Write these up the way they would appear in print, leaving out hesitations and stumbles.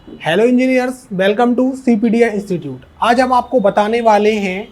Hello engineers, welcome to CPDA institute. आज हम आपको बताने वाले हैं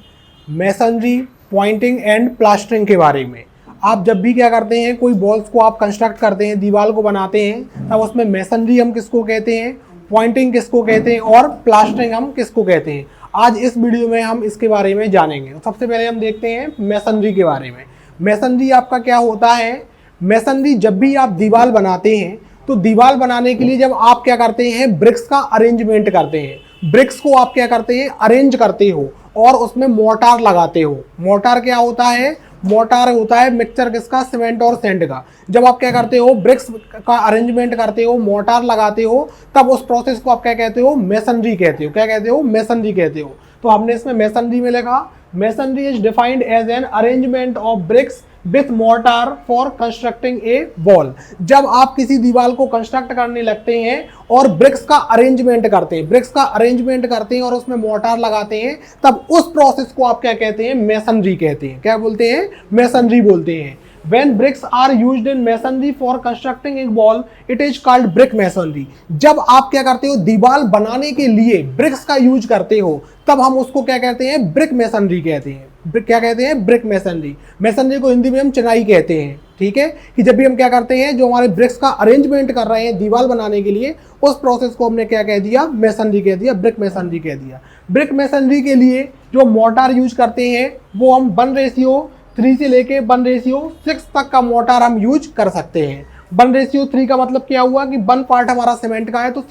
मैसनरी, पॉइंटिंग एंड प्लास्टरिंग के बारे में। आप जब भी क्या करते हैं, कोई वॉल्स को आप कंस्ट्रक्ट करते हैं, दीवार को बनाते हैं, तब उसमें मैसनरी हम किसको कहते हैं, पॉइंटिंग किसको कहते हैं और प्लास्टरिंग हम किसको कहते हैं। आज इस वीडियो में हम इसके बारे में जानेंगे। सबसे पहले हम देखते हैं मैसनरी के बारे में। मैसनरी आपका क्या होता है? मैसनरी जब भी आप दीवार बनाते हैं तो दीवार बनाने के लिए जब आप क्या करते हैं, ब्रिक्स का अरेंजमेंट करते हैं। ब्रिक्स को आप क्या करते हैं, अरेंज करते हो और उसमें मोर्टार लगाते हो। मोर्टार क्या होता है? मोर्टार होता है मिक्सचर किसका, सीमेंट और सैंड का। जब आप क्या करते हो, ब्रिक्स का अरेंजमेंट करते हो, मोर्टार लगाते हो, तब उस प्रोसेस को आप क्या कहते हो, मैसनरी कहते हो। क्या कहते हो? मैसनरी कहते हो। तो हमने इसमें मैसनरी में लिखा, masonry is defined as an arrangement of bricks with mortar for constructing a wall. जब आप किसी दीवार को कंस्ट्रक्ट करने लगते हैं और ब्रिक्स का अरेंजमेंट करते हैं, ब्रिक्स का अरेंजमेंट करते हैं और उसमें मोर्टार लगाते हैं, तब उस प्रोसेस को आप क्या कहते हैं, मैसनरी कहते हैं। क्या बोलते हैं? मैसनरी बोलते हैं। When bricks are used in masonry for constructing a wall, it is called brick masonry। जब आप क्या करते हो, दीवार बनाने के लिए ब्रिक्स का यूज करते हो, तब हम उसको क्या कहते हैं, ब्रिक मैसनरी कहते हैं। क्या कहते हैं? Brick masonry. मैसनरी को हिंदी में हम चिनाई कहते हैं। ठीक है, कि जब भी हम क्या करते हैं, जो हमारे ब्रिक्स का अरेंजमेंट कर रहे हैं दीवार बनाने के लिए, उस प्रोसेस को हमने क्या कह दिया, मैसनरी कह दिया, ब्रिक मैसनरी कह दिया। ब्रिक मैसनरी के लिए जो मोर्टार यूज करते हैं वो हम 1:3 से लेके 1:6 तक का मोर्टार हम यूज कर सकते हैं। 1:3 का मतलब क्या हुआ कि 1 पार्ट हमारा सीमेंट का है तो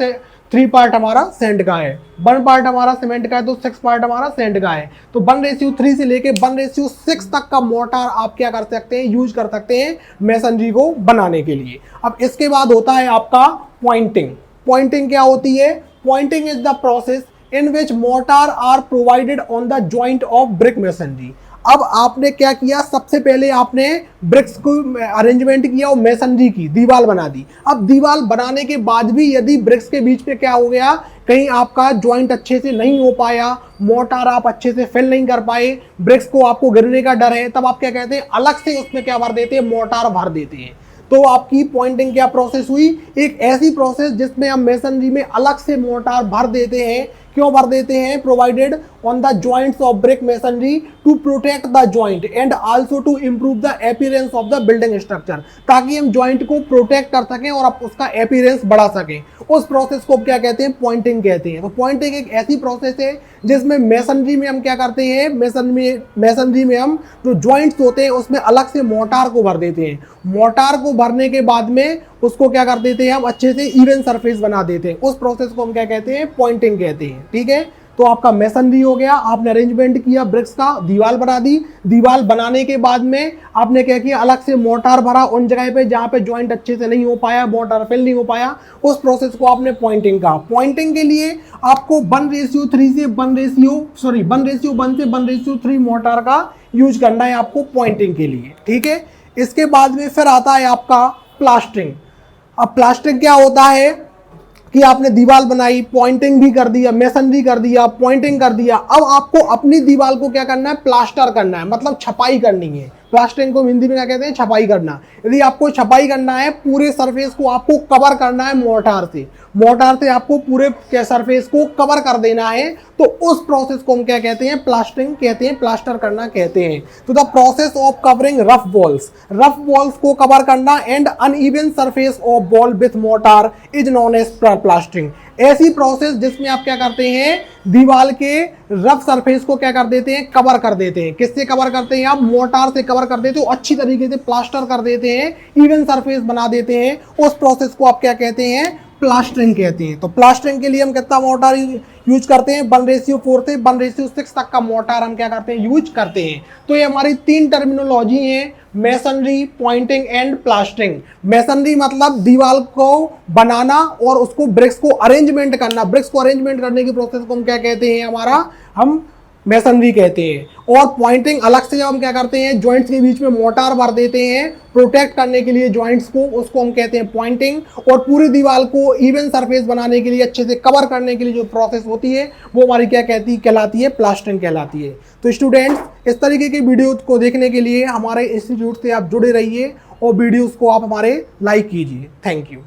3 पार्ट हमारा सैंड का है। 1 पार्ट हमारा सीमेंट का है तो 6 पार्ट हमारा सैंड का है। तो 1:3 से लेके 1:6 तक का मोर्टार आप क्या कर सकते हैं, यूज कर सकते हैं मैसनरी को बनाने के लिए। अब इसके बाद होता है आपका पॉइंटिंग। पॉइंटिंग क्या होती है? Pointing is the process in which mortar are provided on the joint of brick masonry. अब आपने क्या किया, सबसे पहले आपने ब्रिक्स को अरेंजमेंट किया और मैसनरी की दीवार बना दी। अब दीवार बनाने के बाद भी यदि ब्रिक्स के बीच में क्या हो गया, कहीं आपका जॉइंट अच्छे से नहीं हो पाया, मोर्टार आप अच्छे से फिल नहीं कर पाए, ब्रिक्स को आपको गिरने का डर है, तब आप क्या कहते हैं, अलग से उसमें क्या भर देते हैं, मोर्टार भर देते हैं। तो आपकी पॉइंटिंग क्या प्रोसेस हुई? एक ऐसी प्रोसेस जिसमें हम मैसनरी में अलग से मोर्टार भर देते हैं। क्यों भर देते हैं? Provided on the joints of brick masonry to protect the joint and also to improve the appearance of the building structure, ताकि हम जॉइंट को प्रोटेक्ट कर सकें और आप उसका अपीयरेंस बढ़ा सकें। उस प्रोसेस को क्या कहते हैं? पॉइंटिंग कहते हैं। तो पॉइंटिंग एक ऐसी प्रोसेस है जिसमें मैसनरी में हम क्या करते हैं, मैसनरी में हम जो जॉइंट्स होते हैं उसमें अलग से मोर्टार को भर देते हैं। मोर्टार को भरने के बाद में उसको क्या कर देते हैं, हम अच्छे से इवन सरफेस बना देते हैं। उस प्रोसेस को हम क्या कहते हैं? पॉइंटिंग कहते हैं। ठीक है, तो आपका मैसनरी हो गया, आपने अरेंजमेंट किया, ब्रिक्स का दीवार बना दी। दीवार बनाने के बाद में आपने क्या किया, अलग से मोर्टार भरा उन जगह पे जहां पे जॉइंट अच्छे से नहीं हो पाया, मोर्टार फिल नहीं हो पाया। उस प्रोसेस को आपने पॉइंटिंग कहा। पॉइंटिंग के लिए आपको 1:1 से 1:3 मोर्टार का यूज करना है आपको पॉइंटिंग के लिए। ठीक है, इसके बाद में फिर आता है आपका प्लास्टरिंग। अब प्लास्टरिंग क्या होता है कि आपने दीवार बनाई, पॉइंटिंग भी कर दिया, मैसनरी कर दिया, पॉइंटिंग कर दिया। अब आपको अपनी दीवार को क्या करना है, प्लास्टर करना है, मतलब छपाई करनी है। प्लास्टरिंग को हिंदी में क्या कहते हैं? छपाई करना। यदि आपको छपाई करना है, पूरे सरफेस को आपको कवर करना है मोर्टार से, मोर्टार से आपको पूरे सरफेस को कवर कर देना है, तो उस प्रोसेस को हम क्या कहते हैं? प्लास्टरिंग कहते हैं, प्लास्टर करना कहते हैं। तो the process of covering rough walls को कवर करना and uneven surface of wall with mortar is known as plastering. ऐसी प्रोसेस जिसमें आप क्या करते हैं, दीवार के रफ सरफेस को क्या कर देते हैं, कवर कर देते हैं। किससे कवर करते हैं? आप मोर्टार से कवर कर देते हो, अच्छी तरीके से प्लास्टर कर देते हैं, इवन सरफेस बना देते हैं। उस प्रोसेस को आप क्या कहते हैं? प्लास्टरिंग कहते हैं। तो प्लास्टरिंग के लिए हम कितना मोर्टार यूज करते हैं? 1:4 से 1:6 तक का मोर्टार हम क्या करते हैं? यूज करते हैं। तो ये हमारी 3 टर्मिनोलॉजी है, masonry, pointing and plastering. Masonry मतलब दीवार को बनाना और उसको ब्रिक्स को अरेंजमेंट करना। ब्रिक्स को अरेंजमेंट करने की प्रोसेस को हम क्या कहते हैं? हमारा हम मैसनरी कहते हैं। और पॉइंटिंग अलग से जब हम क्या करते हैं, जॉइंट्स के बीच में मोर्टार भर देते हैं प्रोटेक्ट करने के लिए जॉइंट्स को, उसको हम कहते हैं पॉइंटिंग। और पूरी दीवार को इवन सरफेस बनाने के लिए, अच्छे से कवर करने के लिए जो प्रोसेस होती है वो हमारी क्या कहलाती है? प्लास्टरिंग कहलाती है। तो स्टूडेंट्स, इस तरीके की वीडियो को देखने के लिए हमारे इंस्टीट्यूट से आप जुड़े रहिए और वीडियोस को आप हमारे लाइक कीजिए। Thank you.